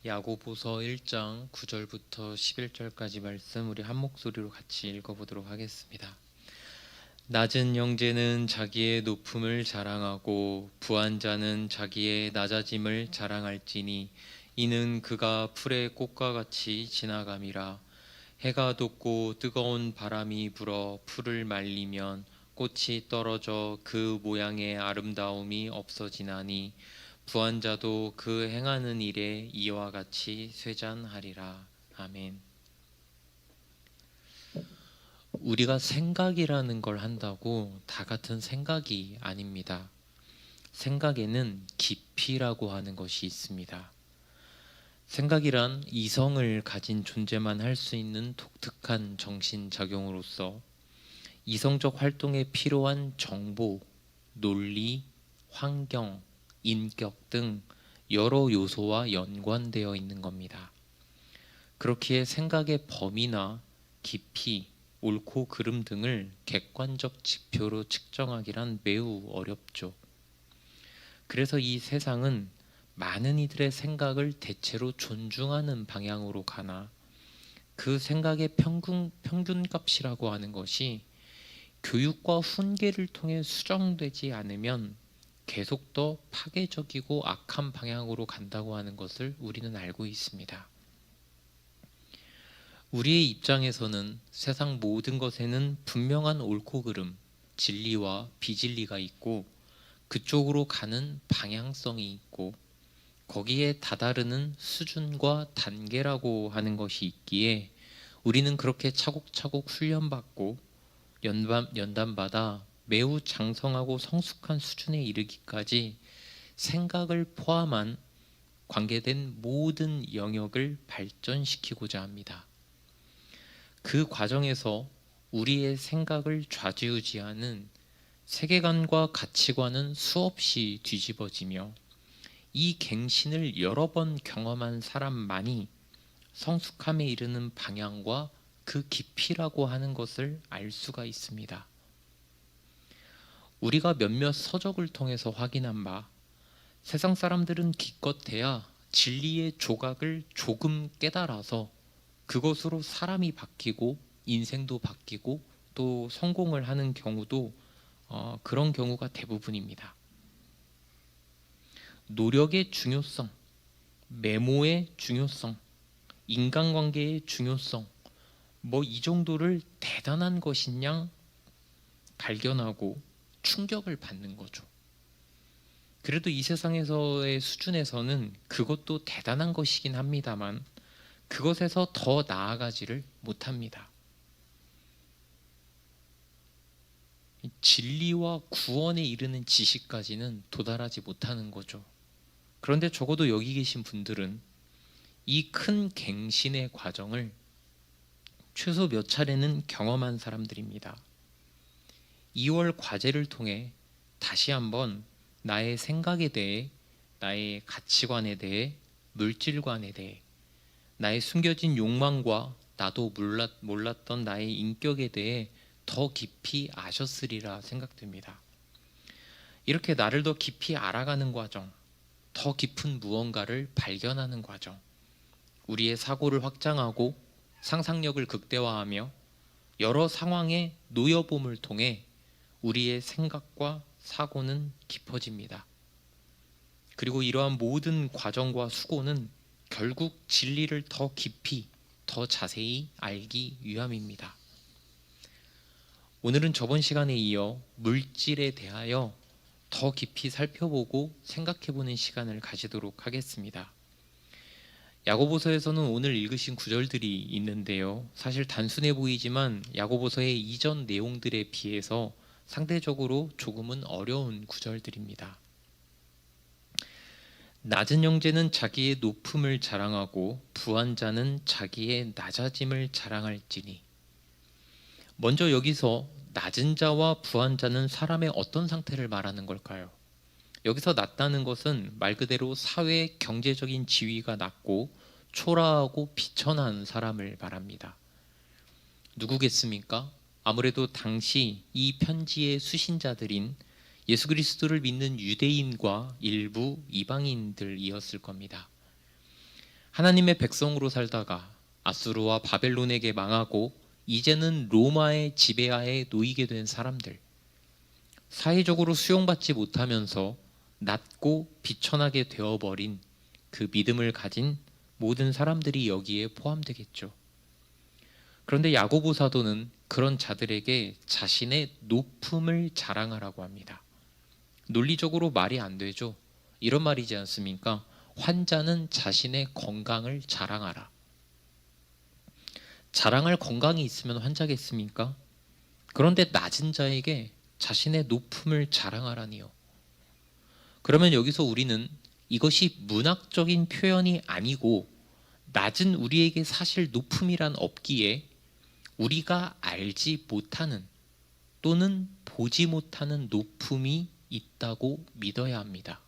야고보서 1장 9절부터 11절까지 말씀 우리 한 목소리로 같이 읽어보도록 하겠습니다. 낮은 형제는 자기의 높음을 자랑하고 부한 자는 자기의 낮아짐을 자랑할지니 이는 그가 풀의 꽃과 같이 지나감이라. 해가 돋고 뜨거운 바람이 불어 풀을 말리면 꽃이 떨어져 그 모양의 아름다움이 없어지나니 부한 자도 그 행하는 일에 이와 같이 쇠잔하리라. 아멘. 우리가 생각이라는 걸 한다고 다 같은 생각이 아닙니다. 생각에는 깊이라고 하는 것이 있습니다. 생각이란 이성을 가진 존재만 할 수 있는 독특한 정신작용으로서 이성적 활동에 필요한 정보, 논리, 환경, 인격 등 여러 요소와 연관되어 있는 겁니다. 그렇기에 생각의 범위나 깊이, 옳고 그름 등을 객관적 지표로 측정하기란 매우 어렵죠. 그래서 이 세상은 많은 이들의 생각을 대체로 존중하는 방향으로 가나 그 생각의 평균값이라고 하는 것이 교육과 훈계를 통해 수정되지 않으면 계속 더 파괴적이고 악한 방향으로 간다고 하는 것을 우리는 알고 있습니다. 우리의 입장에서는 세상 모든 것에는 분명한 옳고 그름, 진리와 비진리가 있고 그쪽으로 가는 방향성이 있고 거기에 다다르는 수준과 단계라고 하는 것이 있기에 우리는 그렇게 차곡차곡 훈련받고 연단받아 매우 장성하고 성숙한 수준에 이르기까지 생각을 포함한 관계된 모든 영역을 발전시키고자 합니다. 그 과정에서 우리의 생각을 좌지우지하는 세계관과 가치관은 수없이 뒤집어지며 이 갱신을 여러 번 경험한 사람만이 성숙함에 이르는 방향과 그 깊이라고 하는 것을 알 수가 있습니다. 우리가 몇몇 서적을 통해서 확인한 바 세상 사람들은 기껏해야 진리의 조각을 조금 깨달아서 그것으로 사람이 바뀌고 인생도 바뀌고 또 성공을 하는 경우도 그런 경우가 대부분입니다. 노력의 중요성, 메모의 중요성, 인간관계의 중요성, 이 정도를 대단한 것인 양 발견하고 충격을 받는 거죠. 그래도 이 세상에서의 수준에서는 그것도 대단한 것이긴 합니다만 그것에서 더 나아가지를 못합니다. 진리와 구원에 이르는 지식까지는 도달하지 못하는 거죠. 그런데 적어도 여기 계신 분들은 이 큰 갱신의 과정을 최소 몇 차례는 경험한 사람들입니다. 2월 과제를 통해 다시 한번 나의 생각에 대해, 나의 가치관에 대해, 물질관에 대해, 나의 숨겨진 욕망과 나도 몰랐던 나의 인격에 대해 더 깊이 아셨으리라 생각됩니다. 이렇게 나를 더 깊이 알아가는 과정, 더 깊은 무언가를 발견하는 과정, 우리의 사고를 확장하고 상상력을 극대화하며 여러 상황의 노여봄을 통해 우리의 생각과 사고는 깊어집니다. 그리고 이러한 모든 과정과 수고는 결국 진리를 더 깊이, 더 자세히 알기 위함입니다. 오늘은 저번 시간에 이어 물질에 대하여 더 깊이 살펴보고 생각해보는 시간을 가지도록 하겠습니다. 야고보서에서는 오늘 읽으신 구절들이 있는데요. 사실 단순해 보이지만 야고보서의 이전 내용들에 비해서 상대적으로 조금은 어려운 구절들입니다. 낮은 형제는 자기의 높음을 자랑하고 부한 자는 자기의 낮아짐을 자랑할지니. 먼저 여기서 낮은 자와 부한 자는 사람의 어떤 상태를 말하는 걸까요? 여기서 낮다는 것은 말 그대로 사회 경제적인 지위가 낮고 초라하고 비천한 사람을 말합니다. 누구겠습니까? 아무래도 당시 이 편지의 수신자들인 예수 그리스도를 믿는 유대인과 일부 이방인들이었을 겁니다. 하나님의 백성으로 살다가 아수르와 바벨론에게 망하고 이제는 로마의 지배하에 놓이게 된 사람들, 사회적으로 수용받지 못하면서 낮고 비천하게 되어버린 그 믿음을 가진 모든 사람들이 여기에 포함되겠죠. 그런데 야고보 사도는 그런 자들에게 자신의 높음을 자랑하라고 합니다. 논리적으로 말이 안 되죠. 이런 말이지 않습니까? 환자는 자신의 건강을 자랑하라. 자랑할 건강이 있으면 환자겠습니까? 그런데 낮은 자에게 자신의 높음을 자랑하라니요. 그러면 여기서 우리는 이것이 문학적인 표현이 아니고 낮은 우리에게 사실 높음이란 없기에 우리가 알지 못하는 또는 보지 못하는 높음이 있다고 믿어야 합니다.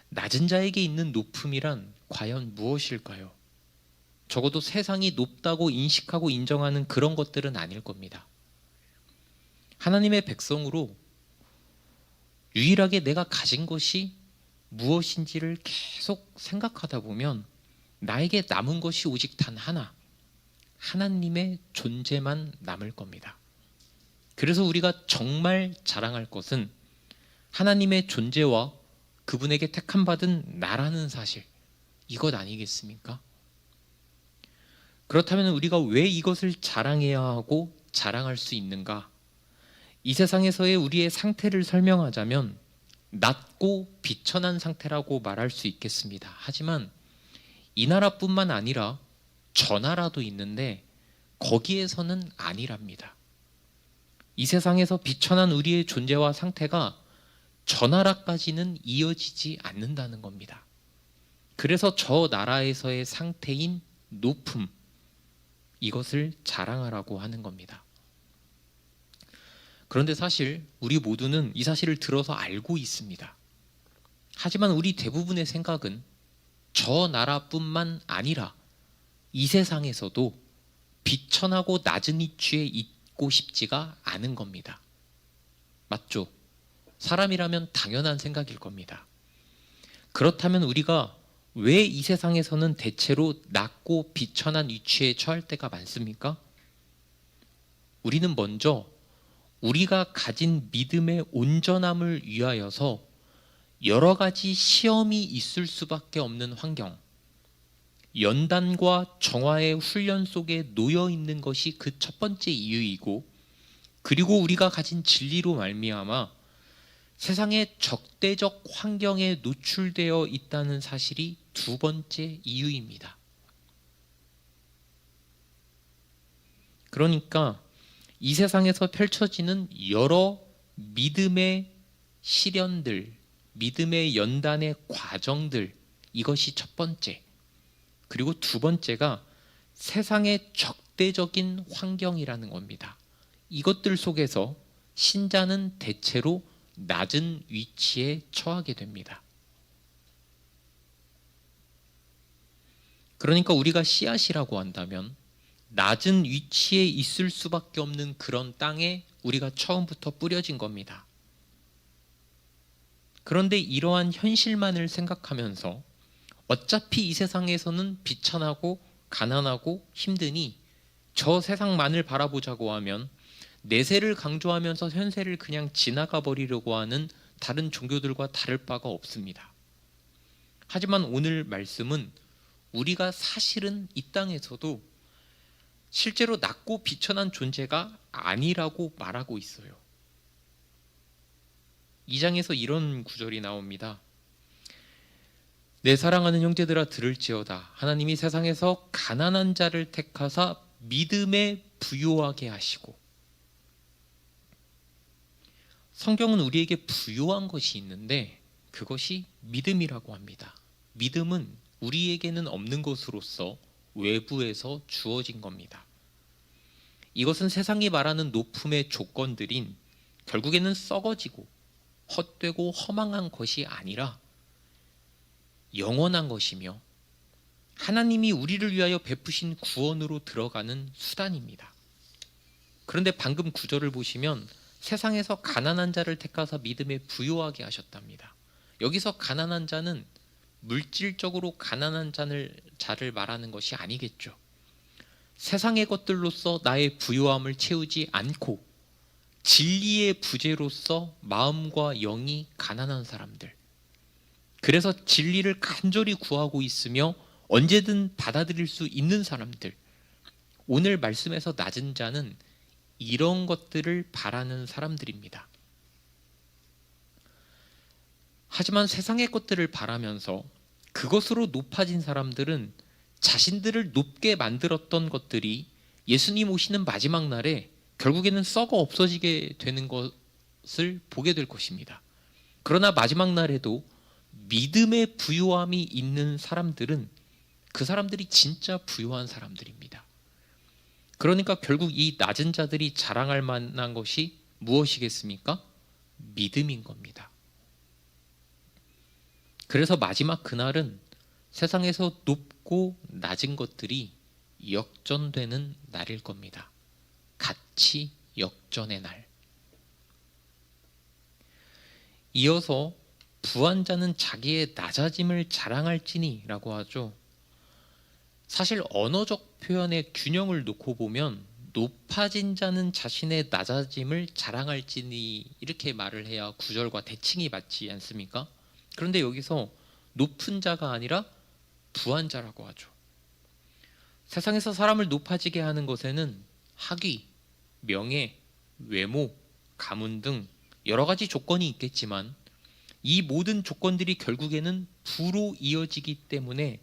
낮은 자에게 있는 높음이란 과연 무엇일까요? 적어도 세상이 높다고 인식하고 인정하는 그런 것들은 아닐 겁니다. 하나님의 백성으로 유일하게 내가 가진 것이 무엇인지를 계속 생각하다 보면 나에게 남은 것이 오직 단 하나, 하나님의 존재만 남을 겁니다. 그래서 우리가 정말 자랑할 것은 하나님의 존재와 그분에게 택함받은 나라는 사실, 이것 아니겠습니까? 그렇다면 우리가 왜 이것을 자랑해야 하고 자랑할 수 있는가? 이 세상에서의 우리의 상태를 설명하자면 낮고 비천한 상태라고 말할 수 있겠습니다. 하지만 이 나라뿐만 아니라 저 나라도 있는데 거기에서는 아니랍니다. 이 세상에서 비천한 우리의 존재와 상태가 저 나라까지는 이어지지 않는다는 겁니다. 그래서 저 나라에서의 상태인 높음, 이것을 자랑하라고 하는 겁니다. 그런데 사실 우리 모두는 이 사실을 들어서 알고 있습니다. 하지만 우리 대부분의 생각은 저 나라뿐만 아니라 이 세상에서도 비천하고 낮은 위치에 있고 싶지가 않은 겁니다. 맞죠? 사람이라면 당연한 생각일 겁니다. 그렇다면 우리가 왜 이 세상에서는 대체로 낮고 비천한 위치에 처할 때가 많습니까? 우리는 먼저 우리가 가진 믿음의 온전함을 위하여서 여러 가지 시험이 있을 수밖에 없는 환경, 연단과 정화의 훈련 속에 놓여 있는 것이 그 첫 번째 이유이고, 그리고 우리가 가진 진리로 말미암아 세상의 적대적 환경에 노출되어 있다는 사실이 두 번째 이유입니다. 그러니까 이 세상에서 펼쳐지는 여러 믿음의 시련들, 믿음의 연단의 과정들, 이것이 첫 번째. 그리고 두 번째가 세상의 적대적인 환경이라는 겁니다. 이것들 속에서 신자는 대체로 낮은 위치에 처하게 됩니다. 그러니까 우리가 씨앗이라고 한다면 낮은 위치에 있을 수밖에 없는 그런 땅에 우리가 처음부터 뿌려진 겁니다. 그런데 이러한 현실만을 생각하면서 어차피 이 세상에서는 비천하고 가난하고 힘드니 저 세상만을 바라보자고 하면 내세를 강조하면서 현세를 그냥 지나가 버리려고 하는 다른 종교들과 다를 바가 없습니다. 하지만 오늘 말씀은 우리가 사실은 이 땅에서도 실제로 낮고 비천한 존재가 아니라고 말하고 있어요. 2장에서 이런 구절이 나옵니다. 내 사랑하는 형제들아 들을지어다. 하나님이 세상에서 가난한 자를 택하사 믿음에 부요하게 하시고. 성경은 우리에게 부요한 것이 있는데 그것이 믿음이라고 합니다. 믿음은 우리에게는 없는 것으로서 외부에서 주어진 겁니다. 이것은 세상이 말하는 높음의 조건들인 결국에는 썩어지고 헛되고 허망한 것이 아니라 영원한 것이며 하나님이 우리를 위하여 베푸신 구원으로 들어가는 수단입니다. 그런데 방금 구절을 보시면 세상에서 가난한 자를 택하사 믿음에 부요하게 하셨답니다. 여기서 가난한 자는 물질적으로 가난한 자를 말하는 것이 아니겠죠. 세상의 것들로서 나의 부요함을 채우지 않고 진리의 부재로서 마음과 영이 가난한 사람들, 그래서 진리를 간절히 구하고 있으며 언제든 받아들일 수 있는 사람들, 오늘 말씀에서 낮은 자는 이런 것들을 바라는 사람들입니다. 하지만 세상의 것들을 바라면서 그것으로 높아진 사람들은 자신들을 높게 만들었던 것들이 예수님 오시는 마지막 날에 결국에는 썩어 없어지게 되는 것을 보게 될 것입니다. 그러나 마지막 날에도 믿음의 부요함이 있는 사람들은 그 사람들이 진짜 부요한 사람들입니다. 그러니까 결국 이 낮은 자들이 자랑할 만한 것이 무엇이겠습니까? 믿음인 겁니다. 그래서 마지막 그날은 세상에서 높고 낮은 것들이 역전되는 날일 겁니다. 같이 역전의 날. 이어서 부한 자는 자기의 낮아짐을 자랑할지니 라고 하죠. 사실 언어적 표현의 균형을 놓고 보면 높아진 자는 자신의 낮아짐을 자랑할지니 이렇게 말을 해야 구절과 대칭이 맞지 않습니까? 그런데 여기서 높은 자가 아니라 부한 자라고 하죠. 세상에서 사람을 높아지게 하는 것에는 학위, 명예, 외모, 가문 등 여러 가지 조건이 있겠지만 이 모든 조건들이 결국에는 부로 이어지기 때문에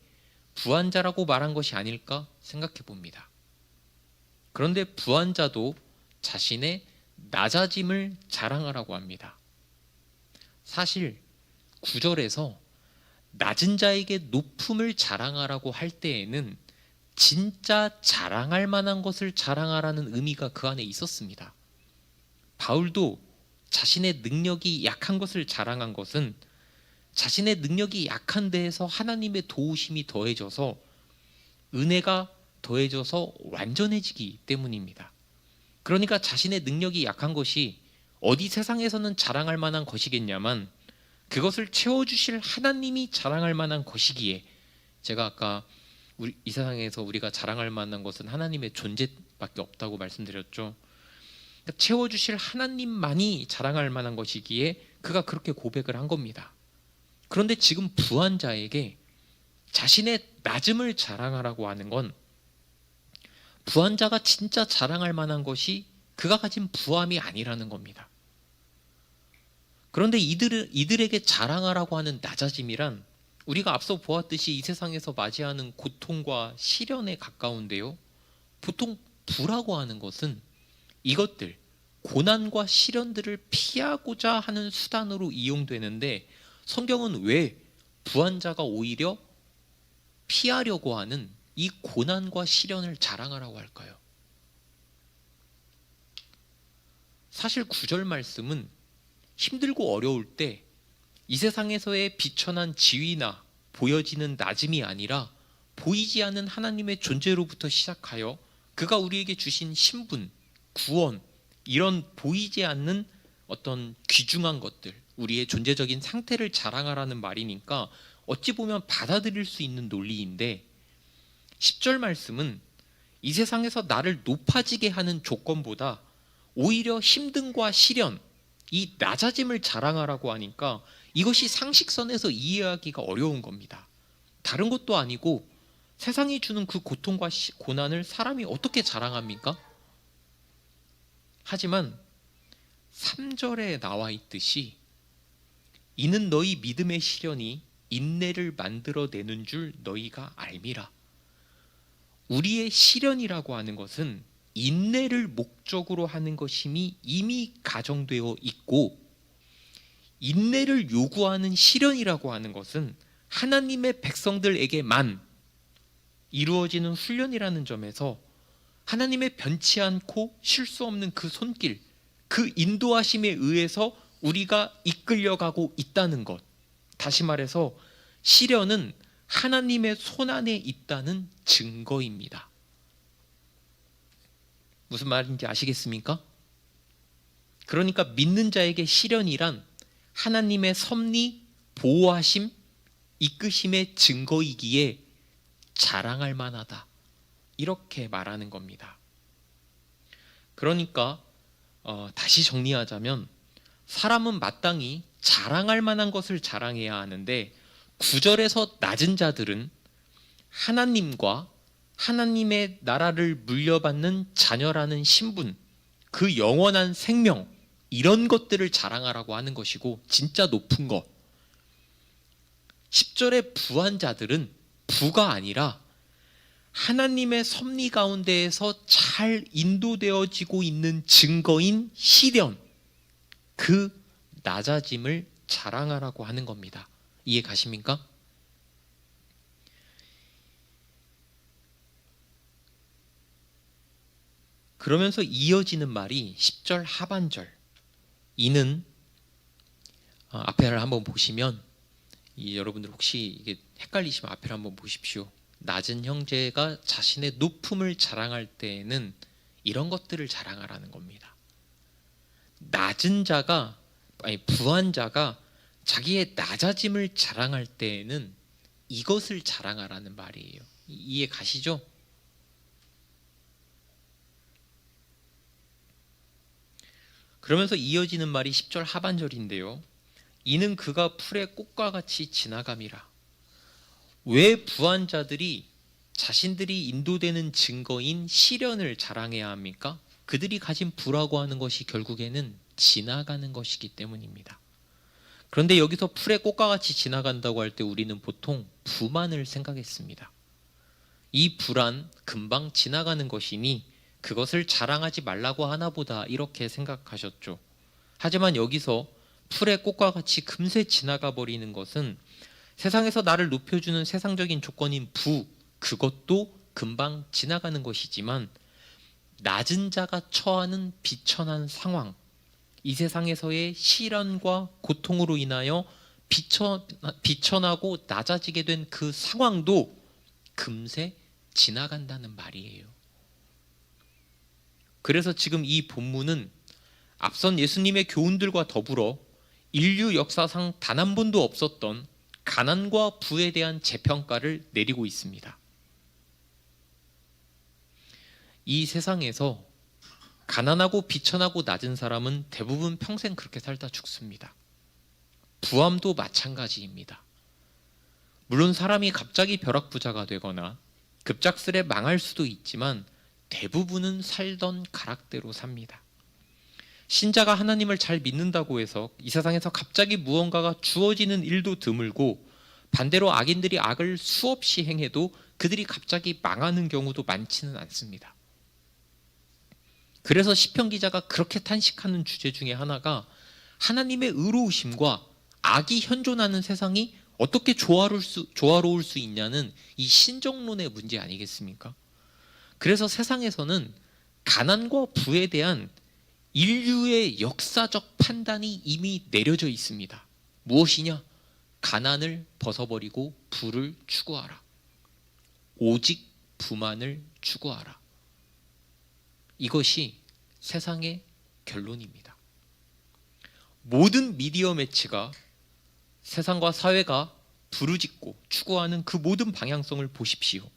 부한 자라고 말한 것이 아닐까 생각해 봅니다. 그런데 부한 자도 자신의 낮아짐을 자랑하라고 합니다. 사실 9절에서 낮은 자에게 높음을 자랑하라고 할 때에는 진짜 자랑할 만한 것을 자랑하라는 의미가 그 안에 있었습니다. 바울도 자신의 능력이 약한 것을 자랑한 것은 자신의 능력이 약한 데에서 하나님의 도우심이 더해져서 은혜가 더해져서 완전해지기 때문입니다. 그러니까 자신의 능력이 약한 것이 어디 세상에서는 자랑할 만한 것이겠냐만 그것을 채워주실 하나님이 자랑할 만한 것이기에, 제가 아까 이 세상에서 우리가 자랑할 만한 것은 하나님의 존재밖에 없다고 말씀드렸죠. 그러니까 채워주실 하나님만이 자랑할 만한 것이기에 그가 그렇게 고백을 한 겁니다. 그런데 지금 부한 자에게 자신의 낮음을 자랑하라고 하는 건 부한 자가 진짜 자랑할 만한 것이 그가 가진 부함이 아니라는 겁니다. 그런데 이들에게 자랑하라고 하는 낮아짐이란 우리가 앞서 보았듯이 이 세상에서 맞이하는 고통과 시련에 가까운데요. 보통 부라고 하는 것은 이것들, 고난과 시련들을 피하고자 하는 수단으로 이용되는데 성경은 왜 부한 자가 오히려 피하려고 하는 이 고난과 시련을 자랑하라고 할까요? 사실 9절 말씀은 힘들고 어려울 때 이 세상에서의 비천한 지위나 보여지는 낮음이 아니라 보이지 않는 하나님의 존재로부터 시작하여 그가 우리에게 주신 신분, 구원, 이런 보이지 않는 어떤 귀중한 것들, 우리의 존재적인 상태를 자랑하라는 말이니까 어찌 보면 받아들일 수 있는 논리인데 10절 말씀은 이 세상에서 나를 높아지게 하는 조건보다 오히려 힘듦과 시련, 이 낮아짐을 자랑하라고 하니까 이것이 상식선에서 이해하기가 어려운 겁니다. 다른 것도 아니고 세상이 주는 그 고통과 고난을 사람이 어떻게 자랑합니까? 하지만 3절에 나와 있듯이 이는 너희 믿음의 시련이 인내를 만들어내는 줄 너희가 알미라. 우리의 시련이라고 하는 것은 인내를 목적으로 하는 것임이 이미 가정되어 있고, 인내를 요구하는 시련이라고 하는 것은 하나님의 백성들에게만 이루어지는 훈련이라는 점에서 하나님의 변치 않고 실수 없는 그 손길, 그 인도하심에 의해서 우리가 이끌려가고 있다는 것, 다시 말해서 시련은 하나님의 손 안에 있다는 증거입니다. 무슨 말인지 아시겠습니까? 그러니까 믿는 자에게 시련이란 하나님의 섭리, 보호하심, 이끄심의 증거이기에 자랑할 만하다. 이렇게 말하는 겁니다. 그러니까 다시 정리하자면 사람은 마땅히 자랑할 만한 것을 자랑해야 하는데 9절에서 낮은 자들은 하나님과 하나님의 나라를 물려받는 자녀라는 신분, 그 영원한 생명, 이런 것들을 자랑하라고 하는 것이고, 진짜 높은 것. 10절의 부한 자들은 부가 아니라 하나님의 섭리 가운데에서 잘 인도되어지고 있는 증거인 시련, 그 낮아짐을 자랑하라고 하는 겁니다. 이해 가십니까? 그러면서 이어지는 말이 10절 하반절. 이는 앞에를 한번 보시면, 여러분들 혹시 이게 헷갈리시면 앞에를 한번 보십시오. 낮은 형제가 자신의 높음을 자랑할 때에는 이런 것들을 자랑하라는 겁니다. 낮은 자가, 부한 자가 자기의 낮아짐을 자랑할 때에는 이것을 자랑하라는 말이에요. 이해 가시죠? 그러면서 이어지는 말이 10절 하반절인데요. 이는 그가 풀의 꽃과 같이 지나감이라. 왜 부한 자들이 자신들이 인도되는 증거인 시련을 자랑해야 합니까? 그들이 가진 부라고 하는 것이 결국에는 지나가는 것이기 때문입니다. 그런데 여기서 풀의 꽃과 같이 지나간다고 할 때 우리는 보통 부만을 생각했습니다. 이 부란 금방 지나가는 것이니 그것을 자랑하지 말라고 하나 보다, 이렇게 생각하셨죠. 하지만 여기서 풀의 꽃과 같이 금세 지나가 버리는 것은 세상에서 나를 높여주는 세상적인 조건인 부, 그것도 금방 지나가는 것이지만 낮은 자가 처하는 비천한 상황, 이 세상에서의 시련과 고통으로 인하여 비천하고 낮아지게 된 그 상황도 금세 지나간다는 말이에요. 그래서 지금 이 본문은 앞선 예수님의 교훈들과 더불어 인류 역사상 단 한 번도 없었던 가난과 부에 대한 재평가를 내리고 있습니다. 이 세상에서 가난하고 비천하고 낮은 사람은 대부분 평생 그렇게 살다 죽습니다. 부함도 마찬가지입니다. 물론 사람이 갑자기 벼락부자가 되거나 급작스레 망할 수도 있지만 대부분은 살던 가락대로 삽니다. 신자가 하나님을 잘 믿는다고 해서 이 세상에서 갑자기 무언가가 주어지는 일도 드물고, 반대로 악인들이 악을 수없이 행해도 그들이 갑자기 망하는 경우도 많지는 않습니다. 그래서 시편 기자가 그렇게 탄식하는 주제 중에 하나가 하나님의 의로우심과 악이 현존하는 세상이 어떻게 조화로울 수 있냐는 이 신정론의 문제 아니겠습니까? 그래서 세상에서는 가난과 부에 대한 인류의 역사적 판단이 이미 내려져 있습니다. 무엇이냐? 가난을 벗어버리고 부를 추구하라. 오직 부만을 추구하라. 이것이 세상의 결론입니다. 모든 미디어 매체가 세상과 사회가 부르짖고 추구하는 그 모든 방향성을 보십시오.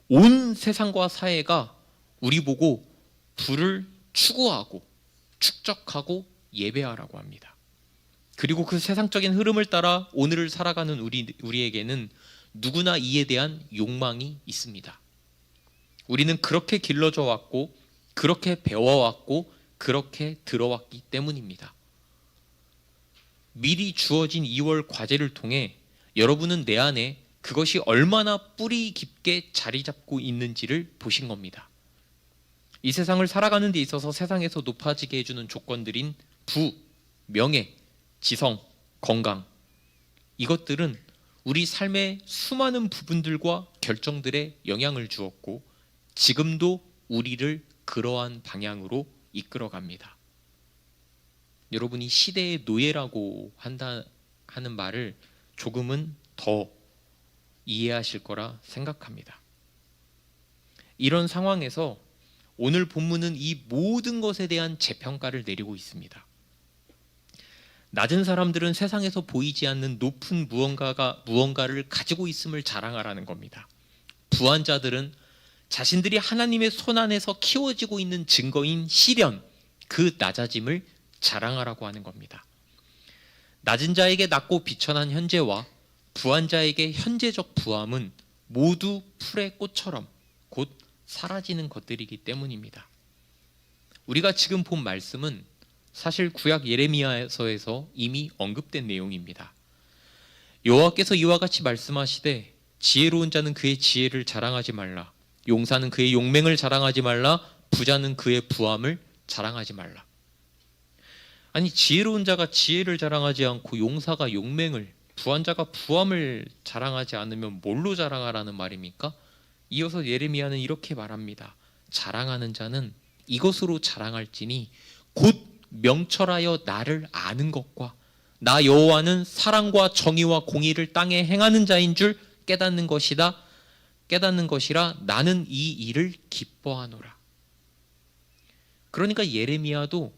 온 세상과 사회가 우리 보고 부를 추구하고 축적하고 예배하라고 합니다. 그리고 그 세상적인 흐름을 따라 오늘을 살아가는 우리에게는 누구나 이에 대한 욕망이 있습니다. 우리는 그렇게 길러져 왔고, 그렇게 배워왔고, 그렇게 들어왔기 때문입니다. 미리 주어진 2월 과제를 통해 여러분은 내 안에 그것이 얼마나 뿌리 깊게 자리 잡고 있는지를 보신 겁니다. 이 세상을 살아가는 데 있어서 세상에서 높아지게 해주는 조건들인 부, 명예, 지성, 건강, 이것들은 우리 삶의 수많은 부분들과 결정들에 영향을 주었고 지금도 우리를 그러한 방향으로 이끌어갑니다. 여러분이 시대의 노예라고 하는 말을 조금은 더 이해하실 거라 생각합니다. 이런 상황에서 오늘 본문은 이 모든 것에 대한 재평가를 내리고 있습니다. 낮은 사람들은 세상에서 보이지 않는 높은 무언가를 가지고 있음을 자랑하라는 겁니다. 부한 자들은 자신들이 하나님의 손 안에서 키워지고 있는 증거인 시련, 그 낮아짐을 자랑하라고 하는 겁니다. 낮은 자에게 낮고 비천한 현재와 부한 자에게 현재적 부함은 모두 풀의 꽃처럼 곧 사라지는 것들이기 때문입니다. 우리가 지금 본 말씀은 사실 구약 예레미야서에서 이미 언급된 내용입니다. 여호와께서 이와 같이 말씀하시되 지혜로운 자는 그의 지혜를 자랑하지 말라. 용사는 그의 용맹을 자랑하지 말라. 부자는 그의 부함을 자랑하지 말라. 아니, 지혜로운 자가 지혜를 자랑하지 않고 용사가 용맹을, 부한 자가 부함을 자랑하지 않으면 뭘로 자랑하라는 말입니까? 이어서 예레미야는 이렇게 말합니다. 자랑하는 자는 이것으로 자랑할지니 곧 명철하여 나를 아는 것과 나 여호와는 사랑과 정의와 공의를 땅에 행하는 자인 줄 깨닫는 것이라 나는 이 일을 기뻐하노라. 그러니까 예레미야도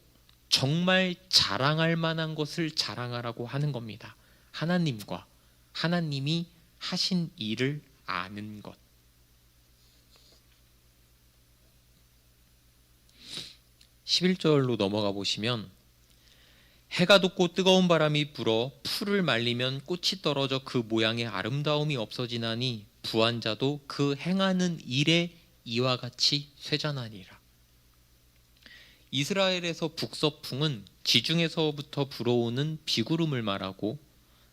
정말 자랑할 만한 것을 자랑하라고 하는 겁니다. 하나님과 하나님이 하신 일을 아는 것. 11절로 넘어가 보시면 해가 돋고 뜨거운 바람이 불어 풀을 말리면 꽃이 떨어져 그 모양의 아름다움이 없어지나니 부한 자도 그 행하는 일에 이와 같이 쇠잔하니라. 이스라엘에서 북서풍은 지중에서부터 불어오는 비구름을 말하고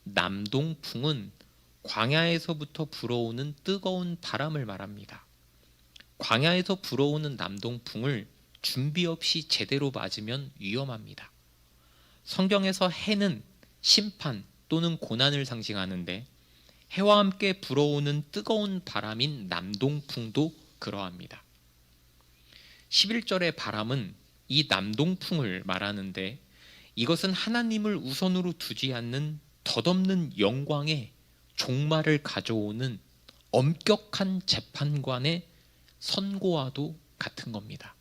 남동풍은 광야에서부터 불어오는 뜨거운 바람을 말합니다. 광야에서 불어오는 남동풍을 준비 없이 제대로 맞으면 위험합니다. 성경에서 해는 심판 또는 고난을 상징하는데 해와 함께 불어오는 뜨거운 바람인 남동풍도 그러합니다. 11절의 바람은 이 남동풍을 말하는데 이것은 하나님을 우선으로 두지 않는 덧없는 영광의 종말을 가져오는 엄격한 재판관의 선고와도 같은 겁니다.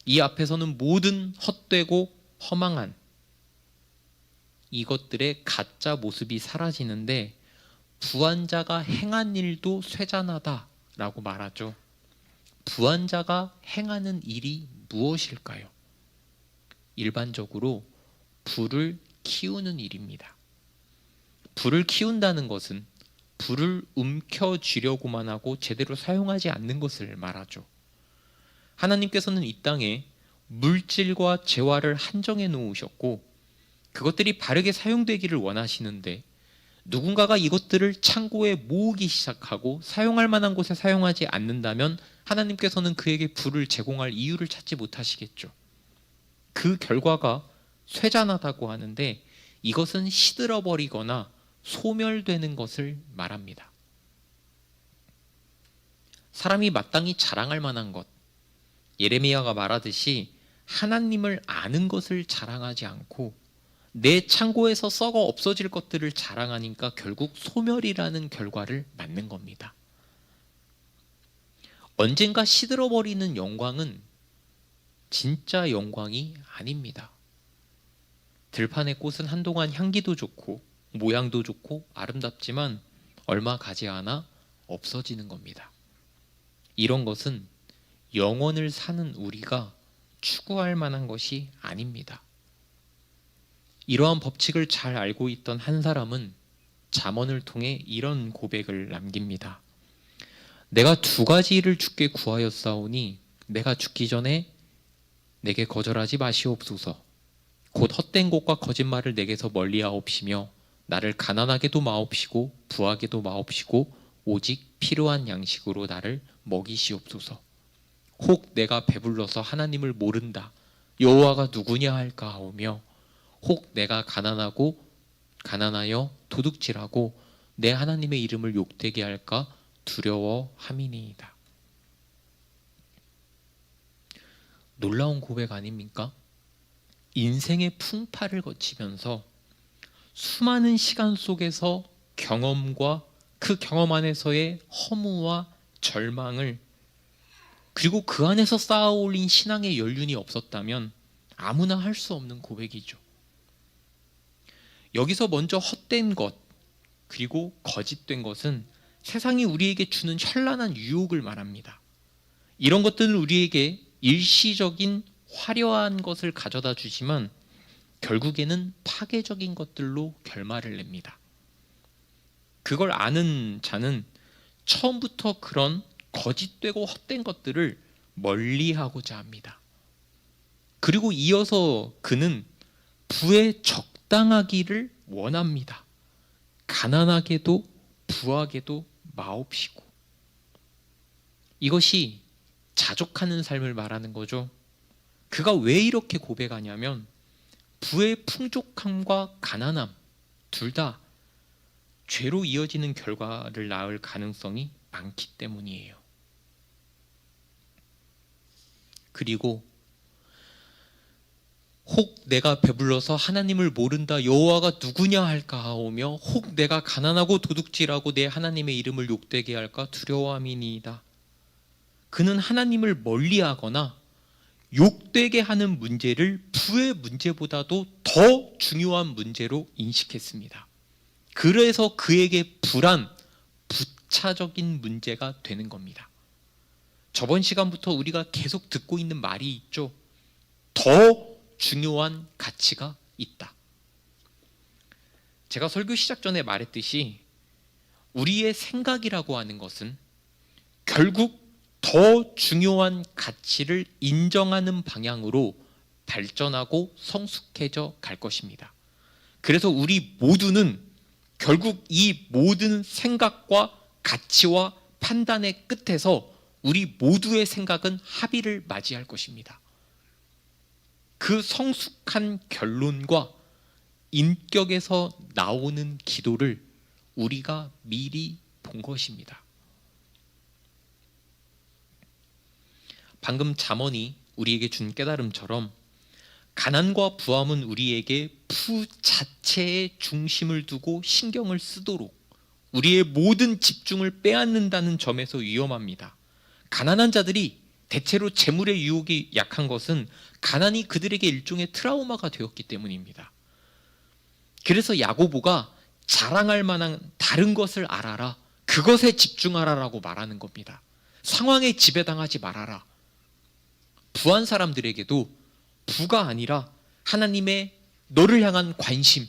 이 앞에서는 모든 헛되고 허망한 이것들의 가짜 모습이 사라지는데 부한 자가 행한 일도 쇠잔하다라고 말하죠. 부한 자가 행하는 일이 무엇일까요? 일반적으로 불을 키우는 일입니다. 불을 키운다는 것은 불을 움켜쥐려고만 하고 제대로 사용하지 않는 것을 말하죠. 하나님께서는 이 땅에 물질과 재화를 한정해 놓으셨고 그것들이 바르게 사용되기를 원하시는데 누군가가 이것들을 창고에 모으기 시작하고 사용할 만한 곳에 사용하지 않는다면 하나님께서는 그에게 불을 제공할 이유를 찾지 못하시겠죠. 그 결과가 쇠잔하다고 하는데 이것은 시들어버리거나 소멸되는 것을 말합니다. 사람이 마땅히 자랑할 만한 것, 예레미야가 말하듯이 하나님을 아는 것을 자랑하지 않고 내 창고에서 썩어 없어질 것들을 자랑하니까 결국 소멸이라는 결과를 맞는 겁니다. 언젠가 시들어버리는 영광은 진짜 영광이 아닙니다. 들판의 꽃은 한동안 향기도 좋고 모양도 좋고 아름답지만 얼마 가지 않아 없어지는 겁니다. 이런 것은 영원을 사는 우리가 추구할 만한 것이 아닙니다. 이러한 법칙을 잘 알고 있던 한 사람은 잠언을 통해 이런 고백을 남깁니다. 내가 두 가지를 주께 구하였사오니 내가 죽기 전에 내게 거절하지 마시옵소서. 곧 헛된 것과 거짓말을 내게서 멀리하옵시며 나를 가난하게도 마옵시고 부하게도 마옵시고 오직 필요한 양식으로 나를 먹이시옵소서. 혹 내가 배불러서 하나님을 모른다. 여호와가 누구냐 할까 하오며 혹 내가 가난하여 도둑질하고 내 하나님의 이름을 욕되게 할까 두려워함이니이다. 놀라운 고백 아닙니까? 인생의 풍파를 거치면서 수많은 시간 속에서 경험과 그 경험 안에서의 허무와 절망을 그리고 그 안에서 쌓아 올린 신앙의 연륜이 없었다면 아무나 할 수 없는 고백이죠. 여기서 먼저 헛된 것 그리고 거짓된 것은 세상이 우리에게 주는 현란한 유혹을 말합니다. 이런 것들은 우리에게 일시적인 화려한 것을 가져다 주지만 결국에는 파괴적인 것들로 결말을 냅니다. 그걸 아는 자는 처음부터 그런 거짓되고 헛된 것들을 멀리하고자 합니다. 그리고 이어서 그는 부에 적당하기를 원합니다. 가난하게도 부하게도 마옵시고. 이것이 자족하는 삶을 말하는 거죠. 그가 왜 이렇게 고백하냐면 부의 풍족함과 가난함 둘 다 죄로 이어지는 결과를 낳을 가능성이 많기 때문이에요. 그리고 혹 내가 배불러서 하나님을 모른다 여호와가 누구냐 할까 하오며 혹 내가 가난하고 도둑질하고 내 하나님의 이름을 욕되게 할까 두려워함이니이다. 그는 하나님을 멀리하거나 욕되게 하는 문제를 부의 문제보다도 더 중요한 문제로 인식했습니다. 그래서 그에게 불안, 부차적인 문제가 되는 겁니다. 저번 시간부터 우리가 계속 듣고 있는 말이 있죠. 더 중요한 가치가 있다. 제가 설교 시작 전에 말했듯이 우리의 생각이라고 하는 것은 결국 더 중요한 가치를 인정하는 방향으로 발전하고 성숙해져 갈 것입니다. 그래서 우리 모두는 결국 이 모든 생각과 가치와 판단의 끝에서 우리 모두의 생각은 합의를 맞이할 것입니다. 그 성숙한 결론과 인격에서 나오는 기도를 우리가 미리 본 것입니다. 방금 잠언이 우리에게 준 깨달음처럼 가난과 부함은 우리에게 부 자체의 중심을 두고 신경을 쓰도록 우리의 모든 집중을 빼앗는다는 점에서 위험합니다. 가난한 자들이 대체로 재물의 유혹이 약한 것은 가난이 그들에게 일종의 트라우마가 되었기 때문입니다. 그래서 야고보가 자랑할 만한 다른 것을 알아라, 그것에 집중하라라고 말하는 겁니다. 상황에 지배당하지 말아라. 부한 사람들에게도 부가 아니라 하나님의 너를 향한 관심,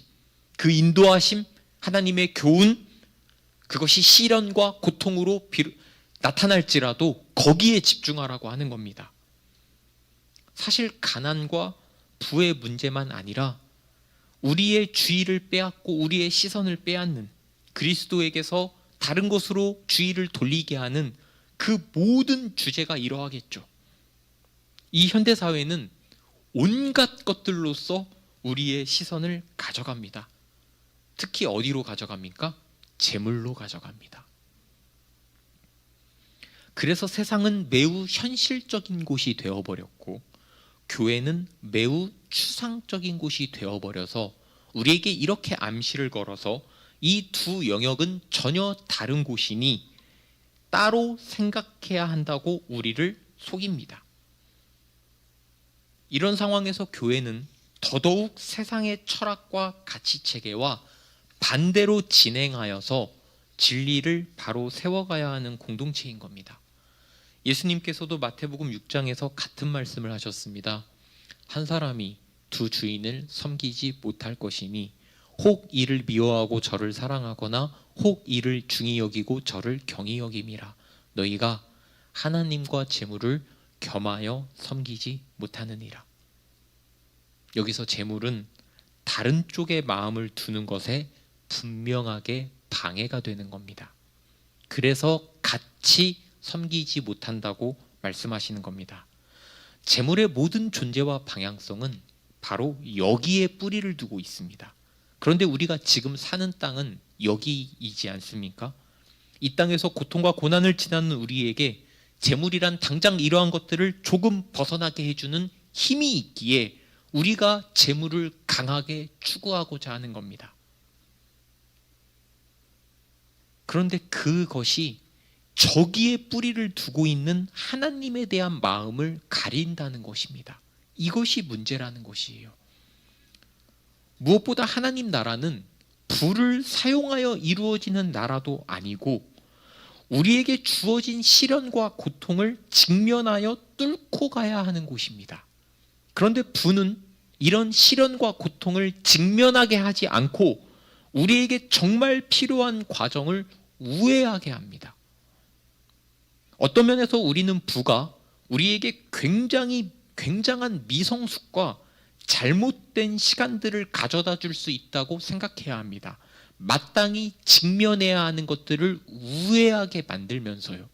그 인도하심, 하나님의 교훈, 그것이 시련과 고통으로 나타날지라도 거기에 집중하라고 하는 겁니다. 사실 가난과 부의 문제만 아니라 우리의 주의를 빼앗고 우리의 시선을 빼앗는, 그리스도에게서 다른 곳으로 주의를 돌리게 하는 그 모든 주제가 이러하겠죠. 이 현대사회는 온갖 것들로서 우리의 시선을 가져갑니다. 특히 어디로 가져갑니까? 재물로 가져갑니다. 그래서 세상은 매우 현실적인 곳이 되어버렸고 교회는 매우 추상적인 곳이 되어버려서 우리에게 이렇게 암시를 걸어서 이 두 영역은 전혀 다른 곳이니 따로 생각해야 한다고 우리를 속입니다. 이런 상황에서 교회는 더더욱 세상의 철학과 가치체계와 반대로 진행하여서 진리를 바로 세워가야 하는 공동체인 겁니다. 예수님께서도 마태복음 6장에서 같은 말씀을 하셨습니다. 한 사람이 두 주인을 섬기지 못할 것이니 혹 이를 미워하고 저를 사랑하거나 혹 이를 중히 여기고 저를 경히 여김이라. 너희가 하나님과 재물을 겸하여 섬기지 못하느니라. 여기서 재물은 다른 쪽에 마음을 두는 것에 분명하게 방해가 되는 겁니다. 그래서 같이 섬기지 못한다고 말씀하시는 겁니다. 재물의 모든 존재와 방향성은 바로 여기에 뿌리를 두고 있습니다. 그런데 우리가 지금 사는 땅은 여기이지 않습니까? 이 땅에서 고통과 고난을 지나는 우리에게 재물이란 당장 이러한 것들을 조금 벗어나게 해주는 힘이 있기에 우리가 재물을 강하게 추구하고자 하는 겁니다. 그런데 그것이 저기에 뿌리를 두고 있는 하나님에 대한 마음을 가린다는 것입니다. 이것이 문제라는 것이에요. 무엇보다 하나님 나라는 부를 사용하여 이루어지는 나라도 아니고 우리에게 주어진 시련과 고통을 직면하여 뚫고 가야 하는 곳입니다. 그런데 부는 이런 시련과 고통을 직면하게 하지 않고 우리에게 정말 필요한 과정을 우회하게 합니다. 어떤 면에서 우리는 부가 우리에게 굉장한 미성숙과 잘못된 시간들을 가져다 줄 수 있다고 생각해야 합니다. 마땅히 직면해야 하는 것들을 우회하게 만들면서요.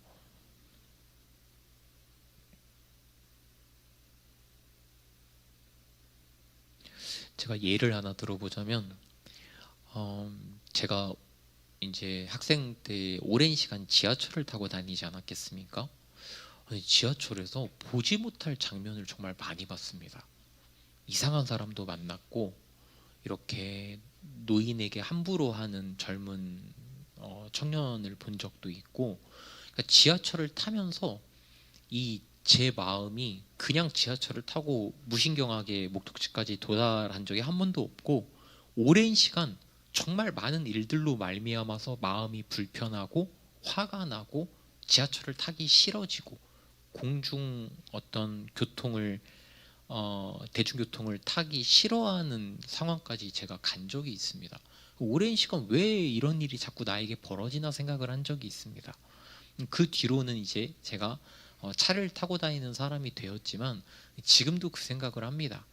제가 예를 하나 들어보자면, 제가 이제 학생 때 오랜 시간 지하철을 타고 다니지 않았겠습니까? 아니, 지하철에서 보지 못할 장면을 정말 많이 봤습니다. 이상한 사람도 만났고, 이렇게 노인에게 함부로 하는 젊은 청년을 본 적도 있고, 그러니까 지하철을 타면서 제 마음이 그냥 지하철을 타고 무신경하게 목적지까지 도달한 적이 한 번도 없고, 오랜 시간 정말 많은 일들로 말미암아서 마음이 불편하고 화가 나고 지하철을 타기 싫어지고 공중 어떤 대중교통을 타기 싫어하는 상황까지 제가 간 적이 있습니다. 오랜 시간 왜 이런 일이 자꾸 나에게 벌어지나 생각을 한 적이 있습니다. 그 뒤로는 이제 제가 차를 타고 다니는 사람이 되었지만 지금도 그 생각을 합니다.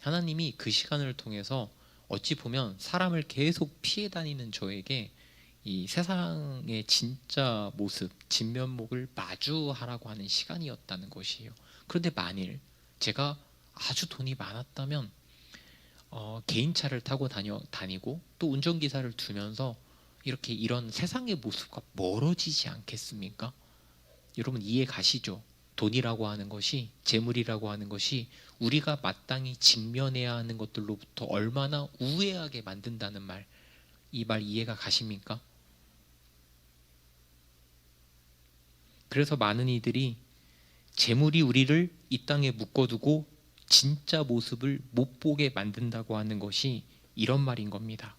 하나님이 그 시간을 통해서 어찌 보면 사람을 계속 피해 다니는 저에게 이 세상의 진짜 모습, 진면목을 마주하라고 하는 시간이었다는 것이에요. 그런데 만일 제가 아주 돈이 많았다면 개인차를 타고 다니고 또 운전기사를 두면서 이렇게 이런 세상의 모습과 멀어지지 않겠습니까? 여러분 이해 가시죠? 돈이라고 하는 것이, 재물이라고 하는 것이 우리가 마땅히 직면해야 하는 것들로부터 얼마나 우회하게 만든다는 말, 이 말 이해가 가십니까? 그래서 많은 이들이 재물이 우리를 이 땅에 묶어두고 진짜 모습을 못 보게 만든다고 하는 것이 이런 말인 겁니다.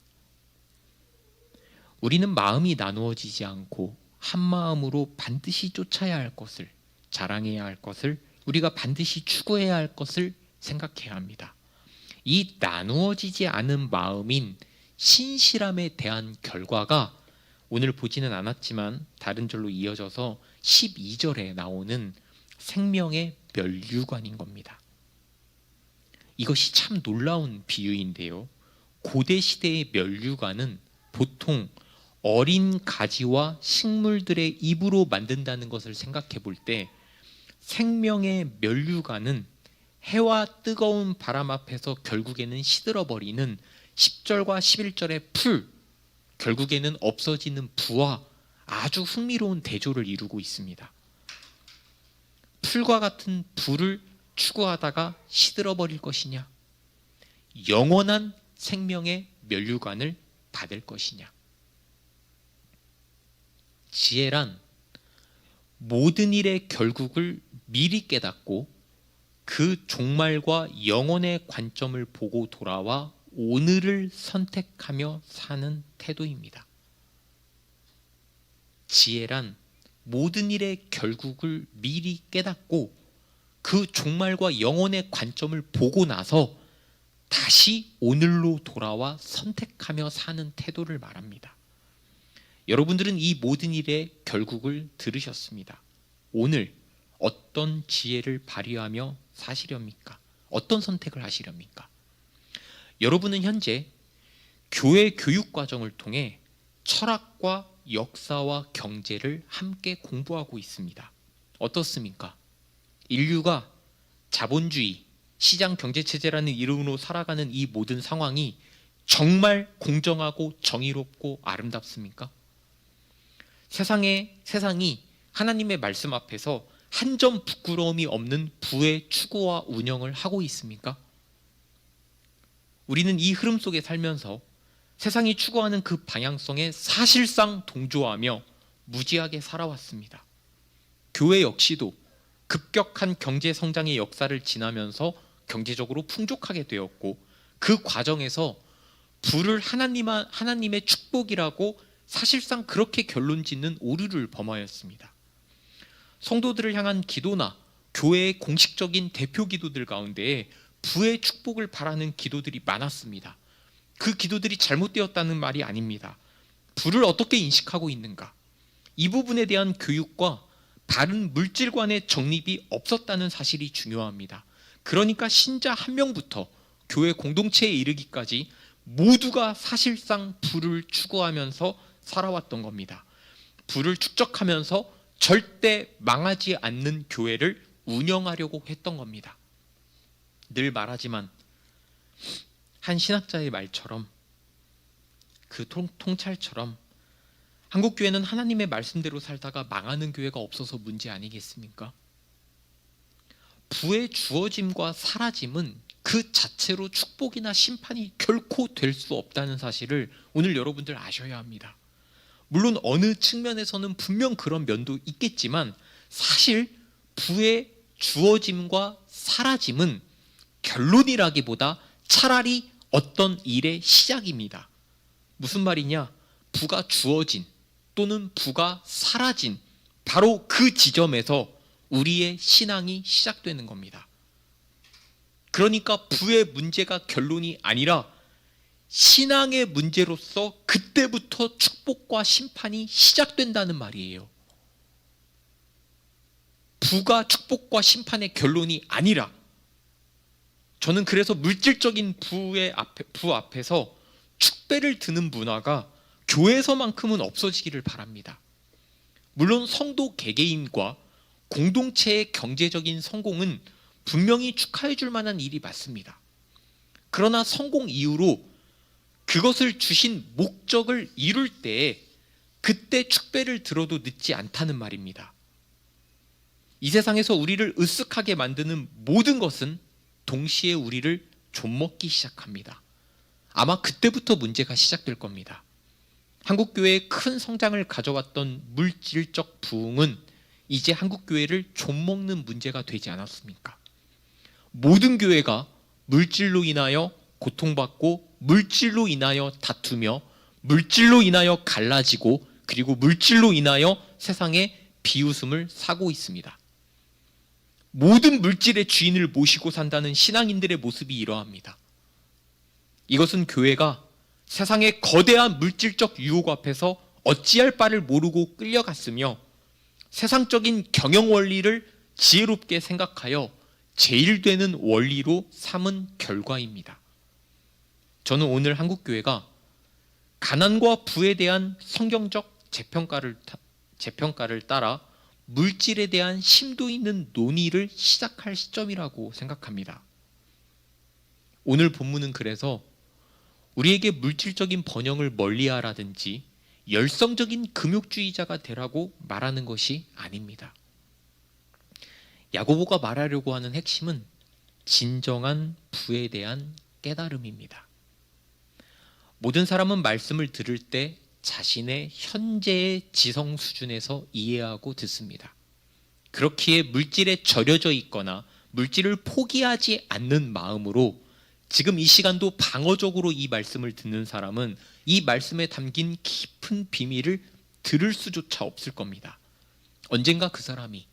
우리는 마음이 나누어지지 않고 한 마음으로 반드시 쫓아야 할 것을, 자랑해야 할 것을, 우리가 반드시 추구해야 할 것을 생각해야 합니다. 이 나누어지지 않은 마음인 신실함에 대한 결과가 오늘 보지는 않았지만 다른 절로 이어져서 12절에 나오는 생명의 면류관인 겁니다. 이것이 참 놀라운 비유인데요. 고대 시대의 면류관은 보통 어린 가지와 식물들의 잎으로 만든다는 것을 생각해 볼 때 생명의 면류관은 해와 뜨거운 바람 앞에서 결국에는 시들어버리는 10절과 11절의 풀, 결국에는 없어지는 부와 아주 흥미로운 대조를 이루고 있습니다. 풀과 같은 부를 추구하다가 시들어버릴 것이냐, 영원한 생명의 면류관을 받을 것이냐. 지혜란 모든 일의 결국을 미리 깨닫고 그 종말과 영혼의 관점을 보고 돌아와 오늘을 선택하며 사는 태도입니다. 지혜란 모든 일의 결국을 미리 깨닫고 그 종말과 영혼의 관점을 보고 나서 다시 오늘로 돌아와 선택하며 사는 태도를 말합니다. 여러분들은 이 모든 일의 결국을 들으셨습니다. 오늘 어떤 지혜를 발휘하며 사시렵니까? 어떤 선택을 하시렵니까? 여러분은 현재 교회 교육 과정을 통해 철학과 역사와 경제를 함께 공부하고 있습니다. 어떻습니까? 인류가 자본주의, 시장 경제체제라는 이름으로 살아가는 이 모든 상황이 정말 공정하고 정의롭고 아름답습니까? 세상이 하나님의 말씀 앞에서 한 점 부끄러움이 없는 부의 추구와 운영을 하고 있습니까? 우리는 이 흐름 속에 살면서 세상이 추구하는 그 방향성에 사실상 동조하며 무지하게 살아왔습니다. 교회 역시도 급격한 경제 성장의 역사를 지나면서 경제적으로 풍족하게 되었고 그 과정에서 불을 하나님의 축복이라고 사실상 그렇게 결론짓는 오류를 범하였습니다. 성도들을 향한 기도나 교회의 공식적인 대표 기도들 가운데 부의 축복을 바라는 기도들이 많았습니다. 그 기도들이 잘못되었다는 말이 아닙니다. 부를 어떻게 인식하고 있는가, 이 부분에 대한 교육과 바른 물질관의 정립이 없었다는 사실이 중요합니다. 그러니까 신자 한 명부터 교회 공동체에 이르기까지 모두가 사실상 부를 추구하면서 살아왔던 겁니다. 부를 축적하면서 절대 망하지 않는 교회를 운영하려고 했던 겁니다. 늘 말하지만 한 신학자의 말처럼, 그 통찰처럼 한국교회는 하나님의 말씀대로 살다가 망하는 교회가 없어서 문제 아니겠습니까? 부의 주어짐과 사라짐은 그 자체로 축복이나 심판이 결코 될 수 없다는 사실을 오늘 여러분들 아셔야 합니다. 물론 어느 측면에서는 분명 그런 면도 있겠지만 사실 부의 주어짐과 사라짐은 결론이라기보다 차라리 어떤 일의 시작입니다. 무슨 말이냐? 부가 주어진 또는 부가 사라진 바로 그 지점에서 우리의 신앙이 시작되는 겁니다. 그러니까 부의 문제가 결론이 아니라 신앙의 문제로서 그때부터 축복과 심판이 시작된다는 말이에요. 부가 축복과 심판의 결론이 아니라, 저는 그래서 물질적인 부 앞에서 축배를 드는 문화가 교회에서만큼은 없어지기를 바랍니다. 물론 성도 개개인과 공동체의 경제적인 성공은 분명히 축하해 줄 만한 일이 맞습니다. 그러나 성공 이후로 그것을 주신 목적을 이룰 때에 그때 축배를 들어도 늦지 않다는 말입니다. 이 세상에서 우리를 으쓱하게 만드는 모든 것은 동시에 우리를 좀먹기 시작합니다. 아마 그때부터 문제가 시작될 겁니다. 한국교회의 큰 성장을 가져왔던 물질적 부흥은 이제 한국교회를 좀먹는 문제가 되지 않았습니까? 모든 교회가 물질로 인하여 고통받고 물질로 인하여 다투며 물질로 인하여 갈라지고 그리고 물질로 인하여 세상에 비웃음을 사고 있습니다. 모든 물질의 주인을 모시고 산다는 신앙인들의 모습이 이러합니다. 이것은 교회가 세상의 거대한 물질적 유혹 앞에서 어찌할 바를 모르고 끌려갔으며 세상적인 경영 원리를 지혜롭게 생각하여 제일 되는 원리로 삼은 결과입니다. 저는 오늘 한국교회가 가난과 부에 대한 성경적 재평가를 따라 물질에 대한 심도 있는 논의를 시작할 시점이라고 생각합니다. 오늘 본문은 그래서 우리에게 물질적인 번영을 멀리하라든지 열성적인 금욕주의자가 되라고 말하는 것이 아닙니다. 야고보가 말하려고 하는 핵심은 진정한 부에 대한 깨달음입니다. 모든 사람은 말씀을 들을 때 자신의 현재의 지성 수준에서 이해하고 듣습니다. 그렇기에 물질에 절여져 있거나 물질을 포기하지 않는 마음으로 지금 이 시간도 방어적으로 이 말씀을 듣는 사람은 이 말씀에 담긴 깊은 비밀을 들을 수조차 없을 겁니다. 언젠가 그 사람이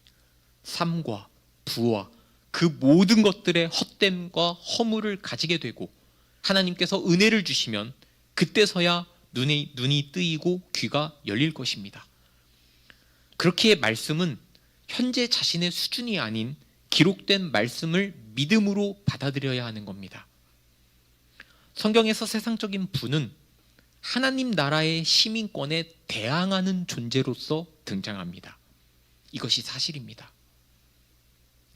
삶과 부와 그 모든 것들의 헛됨과 허물을 가지게 되고 하나님께서 은혜를 주시면 그때서야 눈이 뜨이고 귀가 열릴 것입니다. 그렇기에 말씀은 현재 자신의 수준이 아닌 기록된 말씀을 믿음으로 받아들여야 하는 겁니다. 성경에서 세상적인 부는 하나님 나라의 시민권에 대항하는 존재로서 등장합니다. 이것이 사실입니다.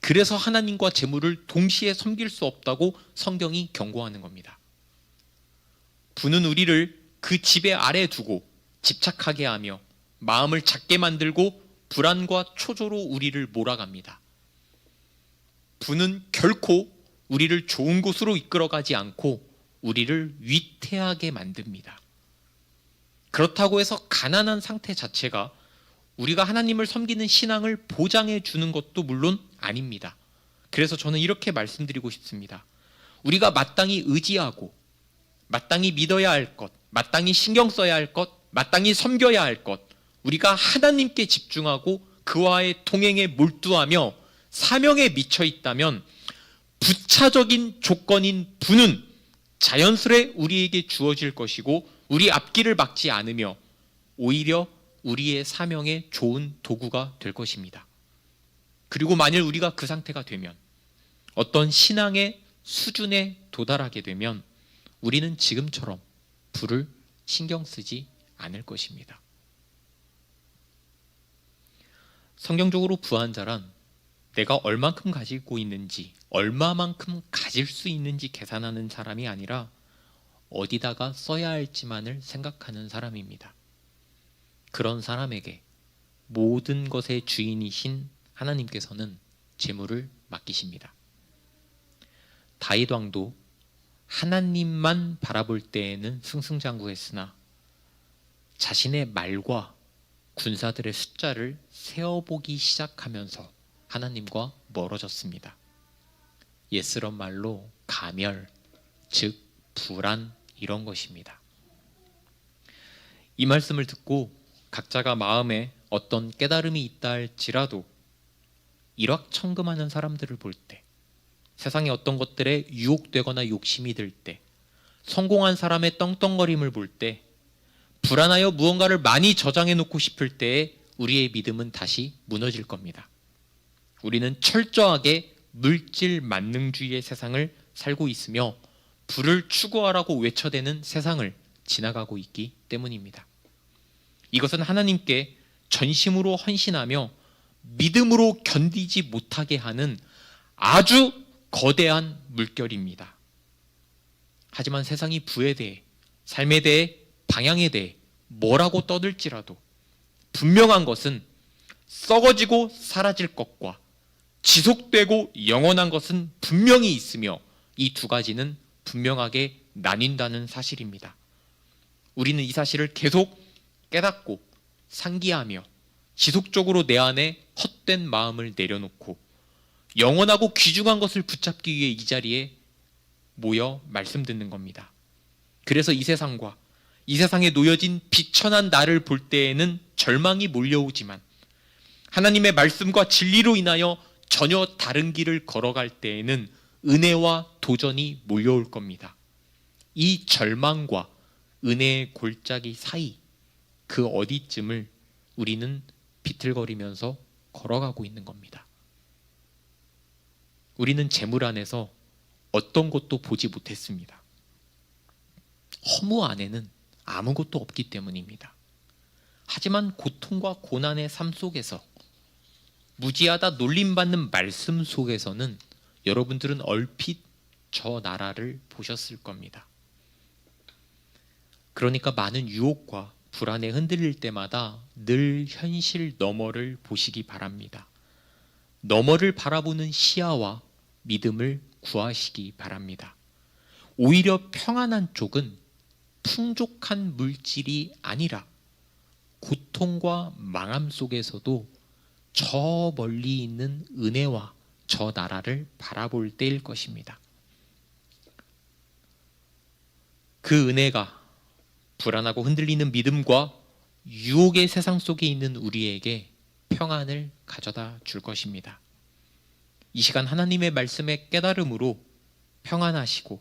그래서 하나님과 재물을 동시에 섬길 수 없다고 성경이 경고하는 겁니다. 부는 우리를 그 지배 아래 두고 집착하게 하며 마음을 작게 만들고 불안과 초조로 우리를 몰아갑니다. 부는 결코 우리를 좋은 곳으로 이끌어가지 않고 우리를 위태하게 만듭니다. 그렇다고 해서 가난한 상태 자체가 우리가 하나님을 섬기는 신앙을 보장해 주는 것도 물론 아닙니다. 그래서 저는 이렇게 말씀드리고 싶습니다. 우리가 마땅히 의지하고 마땅히 믿어야 할 것, 마땅히 신경 써야 할 것, 마땅히 섬겨야 할 것, 우리가 하나님께 집중하고 그와의 동행에 몰두하며 사명에 미쳐 있다면 부차적인 조건인 부는 자연스레 우리에게 주어질 것이고 우리 앞길을 막지 않으며 오히려 우리의 사명에 좋은 도구가 될 것입니다. 그리고 만일 우리가 그 상태가 되면, 어떤 신앙의 수준에 도달하게 되면 우리는 지금처럼 부를 신경 쓰지 않을 것입니다. 성경적으로 부한 자란 내가 얼만큼 가지고 있는지, 얼마만큼 가질 수 있는지 계산하는 사람이 아니라 어디다가 써야 할지만을 생각하는 사람입니다. 그런 사람에게 모든 것의 주인이신 하나님께서는 재물을 맡기십니다. 다윗 왕도 하나님만 바라볼 때에는 승승장구했으나 자신의 말과 군사들의 숫자를 세어보기 시작하면서 하나님과 멀어졌습니다. 옛스런 말로 가멸, 즉 불안, 이런 것입니다. 이 말씀을 듣고 각자가 마음에 어떤 깨달음이 있다 할지라도 일확천금하는 사람들을 볼 때, 세상의 어떤 것들에 유혹되거나 욕심이 들 때, 성공한 사람의 떵떵거림을 볼 때, 불안하여 무언가를 많이 저장해 놓고 싶을 때에 우리의 믿음은 다시 무너질 겁니다. 우리는 철저하게 물질 만능주의의 세상을 살고 있으며 부를 추구하라고 외쳐대는 세상을 지나가고 있기 때문입니다. 이것은 하나님께 전심으로 헌신하며 믿음으로 견디지 못하게 하는 아주 거대한 물결입니다. 하지만 세상이 부에 대해, 삶에 대해, 방향에 대해 뭐라고 떠들지라도 분명한 것은 썩어지고 사라질 것과 지속되고 영원한 것은 분명히 있으며 이 두 가지는 분명하게 나뉜다는 사실입니다. 우리는 이 사실을 계속 깨닫고 상기하며 지속적으로 내 안에 헛된 마음을 내려놓고 영원하고 귀중한 것을 붙잡기 위해 이 자리에 모여 말씀 듣는 겁니다. 그래서 이 세상과 이 세상에 놓여진 비천한 나를 볼 때에는 절망이 몰려오지만 하나님의 말씀과 진리로 인하여 전혀 다른 길을 걸어갈 때에는 은혜와 도전이 몰려올 겁니다. 이 절망과 은혜의 골짜기 사이, 그 어디쯤을 우리는 비틀거리면서 걸어가고 있는 겁니다. 우리는 재물 안에서 어떤 것도 보지 못했습니다. 허무 안에는 아무것도 없기 때문입니다. 하지만 고통과 고난의 삶 속에서, 무지하다 놀림받는 말씀 속에서는 여러분들은 얼핏 저 나라를 보셨을 겁니다. 그러니까 많은 유혹과 불안에 흔들릴 때마다 늘 현실 너머를 보시기 바랍니다. 너머를 바라보는 시야와 믿음을 구하시기 바랍니다. 오히려 평안한 쪽은 풍족한 물질이 아니라 고통과 망함 속에서도 저 멀리 있는 은혜와 저 나라를 바라볼 때일 것입니다. 그 은혜가 불안하고 흔들리는 믿음과 유혹의 세상 속에 있는 우리에게 평안을 가져다 줄 것입니다. 이 시간 하나님의 말씀의 깨달음으로 평안하시고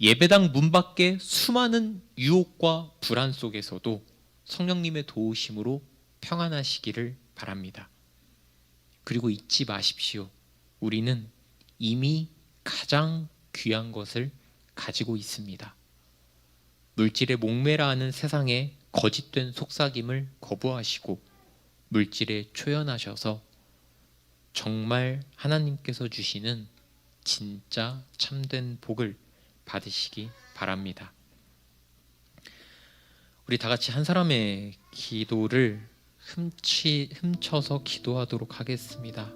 예배당 문 밖의 수많은 유혹과 불안 속에서도 성령님의 도우심으로 평안하시기를 바랍니다. 그리고 잊지 마십시오. 우리는 이미 가장 귀한 것을 가지고 있습니다. 물질에 목매라 하는 세상의 거짓된 속삭임을 거부하시고 물질에 초연하셔서 정말 하나님께서 주시는 진짜 참된 복을 받으시기 바랍니다. 우리 다 같이 한 사람의 기도를 훔쳐서 기도하도록 하겠습니다.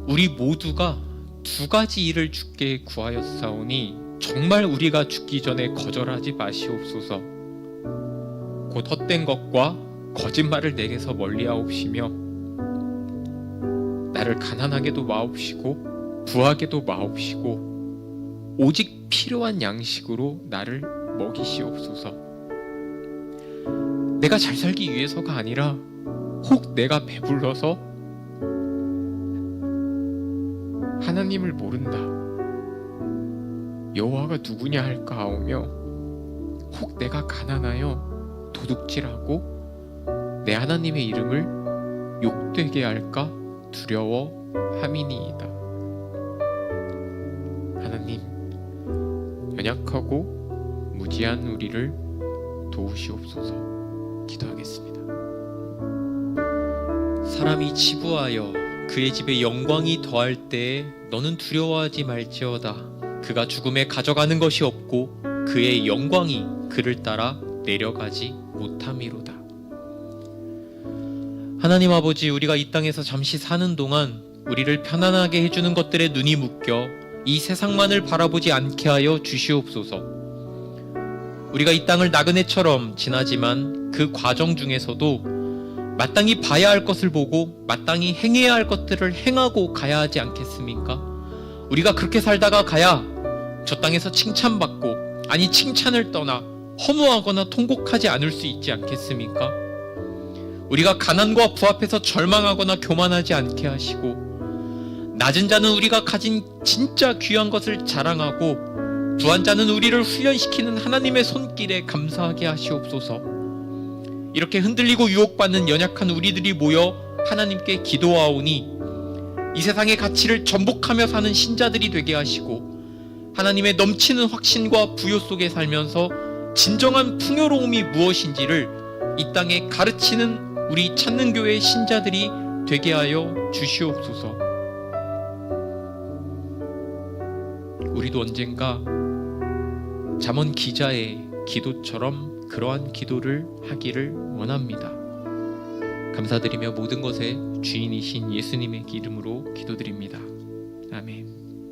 우리 모두가 두 가지 일을 주께 구하였사오니 정말 우리가 죽기 전에 거절하지 마시옵소서. 곧 헛된 것과 거짓말을 내게서 멀리하옵시며 나를 가난하게도 마옵시고 부하게도 마옵시고 오직 필요한 양식으로 나를 먹이시옵소서. 내가 잘 살기 위해서가 아니라 혹 내가 배불러서 하나님을 모른다, 여호와가 누구냐 할까 하오며, 혹 내가 가난하여 도둑질하고 내 하나님의 이름을 욕되게 할까 두려워함이니이다. 하나님, 연약하고 무지한 우리를 도우시옵소서. 기도하겠습니다. 사람이 치부하여 그의 집에 영광이 더할 때에 너는 두려워하지 말지어다. 그가 죽음에 가져가는 것이 없고 그의 영광이 그를 따라 내려가지 못함이로다. 하나님 아버지, 우리가 이 땅에서 잠시 사는 동안 우리를 편안하게 해주는 것들에 눈이 묶여 이 세상만을 바라보지 않게 하여 주시옵소서. 우리가 이 땅을 나그네처럼 지나지만 그 과정 중에서도 마땅히 봐야 할 것을 보고 마땅히 행해야 할 것들을 행하고 가야 하지 않겠습니까? 우리가 그렇게 살다가 가야 저 땅에서 칭찬받고, 아니 칭찬을 떠나 허무하거나 통곡하지 않을 수 있지 않겠습니까? 우리가 가난과 부합해서 절망하거나 교만하지 않게 하시고, 낮은 자는 우리가 가진 진짜 귀한 것을 자랑하고, 부한 자는 우리를 훈련시키는 하나님의 손길에 감사하게 하시옵소서. 이렇게 흔들리고 유혹받는 연약한 우리들이 모여 하나님께 기도하오니 이 세상의 가치를 전복하며 사는 신자들이 되게 하시고, 하나님의 넘치는 확신과 부요 속에 살면서 진정한 풍요로움이 무엇인지를 이 땅에 가르치는 우리 찾는 교회의 신자들이 되게 하여 주시옵소서. 우리도 언젠가 잠언 기자의 기도처럼 그러한 기도를 하기를 원합니다. 감사드리며 모든 것의 주인이신 예수님의 이름으로 기도드립니다. 아멘.